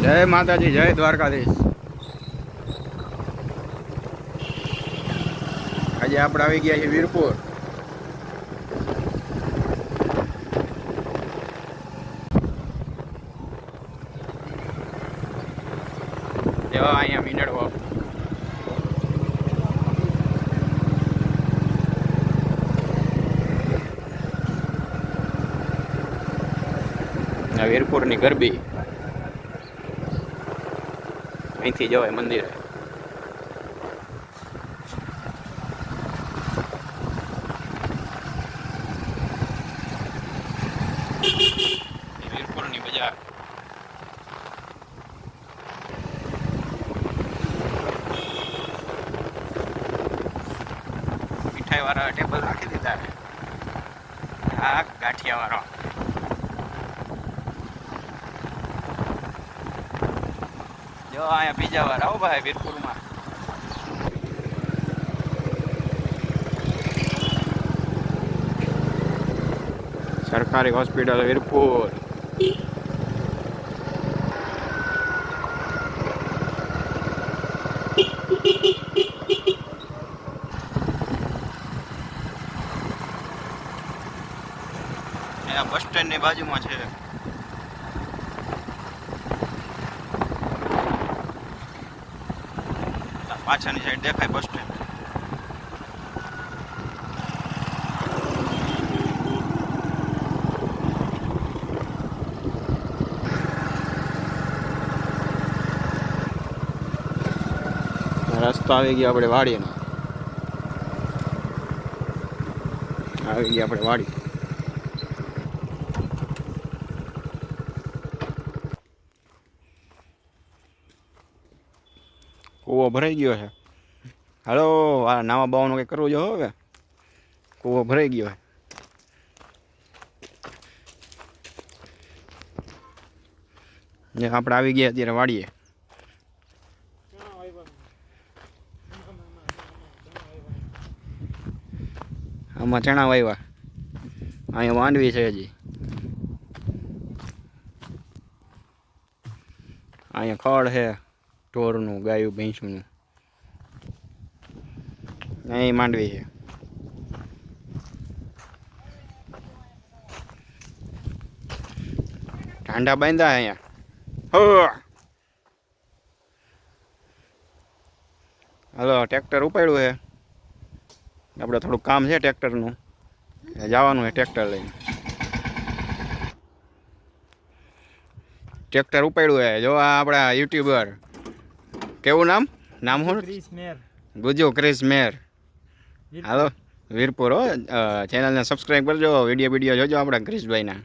જય માતાજી, જય દ્વારકાધીશ। આજે આપણે આવી ગયા છીએ વીરપુર। જો અહીંયા મીંડળવો વીરપુરની ગરબી અહીંથી જવાય મંદિરે। વીરપુરની બજાર મીઠાઈ વાળા ટેબલ રાખી દીધા। આ ગાંઠિયા વાળો જો અહીંયા બીજા વાર આવો ભાઈ વીરપુરમાં। સરકારી હોસ્પિટલ વીરપુર। અહીંયા બસ સ્ટેન્ડની બાજુમાં છે। પાછળની સાઈડ દેખાય બસ સ્ટેન્ડ। રસ્તો આવી ગયો આપણે વાડીનો, આવી ગયા આપણે વાડી। કૂવો ભરાઈ ગયો છે। હાલો આ નાવા બાવાનું કંઈક કરવું જો હવે, કૂવો ભરાઈ ગયો છે। આપણે આવી ગયા અત્યારે વાડીએ। આમાં ચણા વાવ્યા, અહીંયા માંડવી છે હજી, અહીંયા ખડ છે ઢોરનું, ગાયું ભેંસનું, અહીં માંડવી છે। ઢાંડા બાંધ્યા અહીંયા હો। હાલો ટ્રેક્ટર ઉપાડ્યું છે આપણે, થોડુંક કામ છે ટ્રેક્ટરનું, જવાનું છે ટ્રેક્ટર લઈને। ટ્રેક્ટર ઉપાડ્યું છે જો આ આપણા યુટ્યુબર, કેવું નામ શું? ક્રિસ મેર, ગુજો ક્રિસ મેર। હાલો વીરપુર હો, ચેનલને સબસ્ક્રાઈબ કરજો, વિડીયો જોજો આપણા ક્રિશભાઈના।